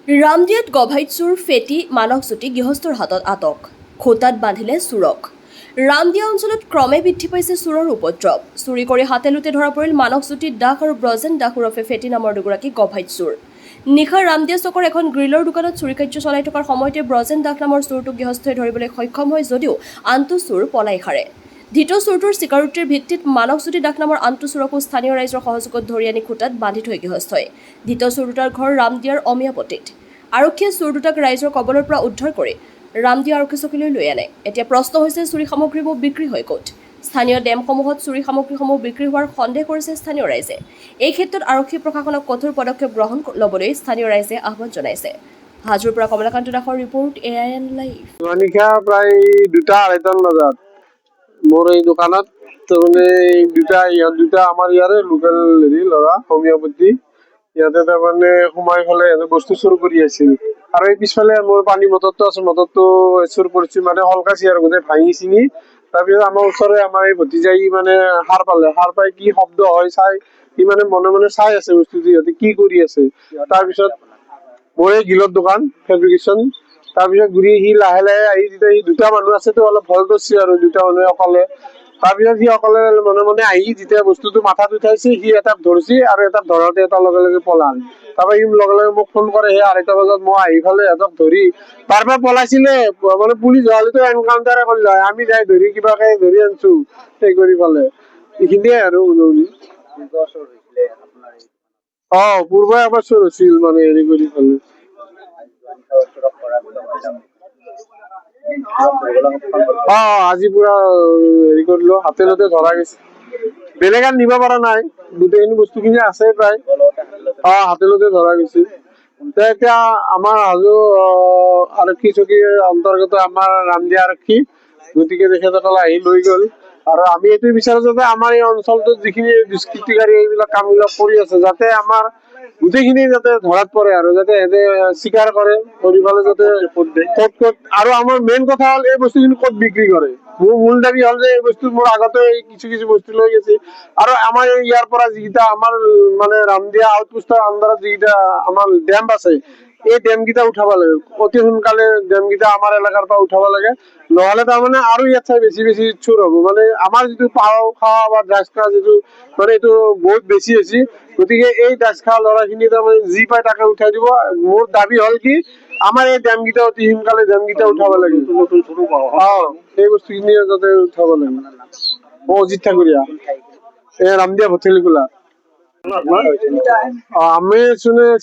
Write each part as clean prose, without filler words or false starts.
ৰামদিয়াত গভাইত চোৰ ফেটি মানসজ্যোতি গৃহস্থৰ হাতত আটক খোটাত বান্ধিলে চোৰক ৰামদিয়া অঞ্চলত ক্ৰমে বৃদ্ধি পাইছে চোৰৰ উপদ্ৰৱ চুৰি কৰি হাতে লুটে ধৰা পৰিল মানসজ্যোতি দাস আৰু ব্ৰজেন দাস ওৰফে ফেটি নামৰ দুগৰাকী গভাইত চোৰ নিশা ৰামদিয়া চকৰ এখন গ্ৰিলৰ দোকানত চুৰি কাৰ্য চলাই থকাৰ সময়তে ব্ৰজেন দাস নামৰ চোৰটোক গৃহস্থই ধৰিবলৈ সক্ষম হয় যদিও আনটো চোৰ পলাই সাৰে দ্বিতীয় চোৰটোৰ স্বীকাৰোক্তিৰ ভিত্তিত মানসজ্যোতি দাস নামৰ আনটো চোৰকো স্থানীয় ৰাইজৰ সহযোগত ধৰি আনি খুটাত বান্ধি থৈ গৃহস্থই দ্বিতীয় চোৰ দুটাৰ ঘৰ ৰামদিয়াৰ অমিয়াপট্টিত আৰক্ষীয়ে চোৰ দুটাক ৰাইজৰ কবলৰ পৰা উদ্ধাৰ কৰি ৰামদিয়া আৰক্ষী চকীলৈ লৈ আনে এতিয়া প্ৰশ্ন হৈছে চুৰি সামগ্ৰীবোৰ বিক্ৰী হয় ক'ত স্থানীয় ডেমসমূহত চুৰি সামগ্ৰীসমূহ বিক্ৰী হোৱাৰ সন্দেহ কৰিছে স্থানীয় ৰাইজে এই ক্ষেত্ৰত আৰক্ষী প্ৰশাসনক কঠোৰ পদক্ষেপ গ্ৰহণ ল'বলৈ স্থানীয় ৰাইজে আহ্বান জনাইছে হাজোৰ পৰা কমলাকান্ত দাসৰ ৰিপৰ্ট AIN লাইভ নিশা প্ৰায় 2:30 বজাত মোৰ এই দোকানত তাৰমানে দুটা আমাৰ ইয়াৰে লোকেল ল'ৰা হোমিওপেথি ইয়াতে তাৰমানে সোমাই ফেলে বস্তু চুৰ কৰি আছিল আৰু এই পিছফালে মোৰ পানী মটৰটো আছে মটৰটো চুৰ কৰিছিল মানে হলকাছি আৰু গোটেই ভাঙি চিঙি তাৰপিছত আমাৰ ওচৰৰে আমাৰ এই ভতিজাই মানে সাৰ পাই কি শব্দ হয় চাই সি মানে মনে মনে চাই আছে বস্তুটো সিহঁতে কি কৰি আছে তাৰপিছত মোৰ এই গিলৰ দোকান ফেব্ৰিকেশ্যন তাৰপিছত ঘূৰি সি লাহে লাহে আহি যেতিয়া সি দুটা মানুহ আছেতো অলপ ভয় কৰিছে আৰু দুটা মানুহে অকলে তাৰপিছত সি অকলে মনে মনে আহি যেতিয়া বস্তুটো মাথাত উঠাইছে সি এটাক ধৰিছে আৰু এটাক ধৰোতে এটা লগে লগে পলাল তাৰপৰা সি লগে লগে মোক ফোন কৰে সেই 2:30 বজাত মই আহি ফালে সিহঁতক ধৰি তাৰপৰা পলাইছিলে মানে পুলিচ হোৱালেতো এনকাউণ্টাৰে কৰিলে হয় আমি যাই ধৰি কিবাকে ধৰি আনছো সেই কৰি ফালে এইখিনিয়ে আৰু পূৰ্বে এবাৰ চুৰ হৈছিল মানে হেৰি কৰি ফালে আজি পুৰা হেৰি কৰিলো হাতে লতে ধৰা গৈছে বেলেগ আৰু নিব পৰা নাই গোটেইখিনি বস্তুখিনি আছে প্ৰায় হাতে লতে ধৰা গৈছে এতিয়া আমাৰ হাজো আৰক্ষী চকীৰ অন্তৰ্গত আমাৰ ৰামদিয়া আৰক্ষী গতিকে তেখেতসকলে আহি লৈ গ'ল আৰু আমি এইটো বিচাৰো যাতে আমাৰ এই অঞ্চলটোত যিখিনি দুষ্কৃতিকাৰী এইবিলাক কামবিলাক কৰি আছে যাতে আমাৰ গোটেইখিনি যাতে ধৰাত পৰে আৰু যাতে সিহঁতে স্বীকাৰ কৰে কৰি পেলাই যাতে ক'ত আৰু আমাৰ মেইন কথা হ'ল এই বস্তুখিনি ক'ত বিক্ৰী কৰে মোৰ মূল দাবী হ'ল যে এই বস্তু মোৰ আগতে কিছু বস্তু লৈ গৈছে আৰু আমাৰ ইয়াৰ পৰা যিকেইটা আমাৰ মানে ৰামদিয়া আউটপোষ্টৰ আণ্ডাৰত যিকেইটা আমাৰ ডেম আছে এই ডেমকেইটা উঠাব লাগে অতি সোনকালে ডেমকেইটা আমাৰ এলেকাৰ পৰা উঠাব লাগে নহ'লে তাৰমানে আৰু ইয়াত চাই বেছি চুৰ হ'ব মানে আমাৰ যিটো পাও খোৱা বা ড্ৰাগছ খোৱা যিটো মানে এইটো বহুত বেছি হৈছে গতিকে এই ড্ৰাগছ খোৱা ল'ৰাখিনি তাৰমানে যি পায় তাকে উঠাই দিব মোৰ দাবী হ'ল কি আমাৰ এই ডেমকেইটা অতি সোনকালে ডেমকেইটা উঠাব লাগে সেই বস্তুখিনি যাতে উঠাব লাগে অজিত ঠাকুৰীয়া এই ৰামদিয়া ভঠেলিখোলা আমি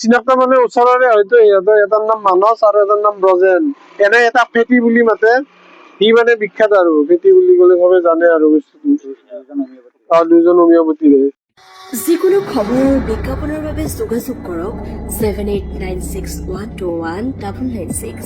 চিনাক্ত মানে ওচৰৰে হয়তো সিহঁতৰ এটাৰ নাম মানস আৰু এটাৰ নাম ব্ৰজেন এনে এটা ফেটি বুলি মাতে সি মানে বিখ্যাত আৰু ফেটি বুলি ক'লে সবে জানে আৰু বস্তুটো দুজন হোমিওপেথিৰে যিকোনো খবৰ আৰু বিজ্ঞাপনৰ বাবে যোগাযোগ কৰক 7896121996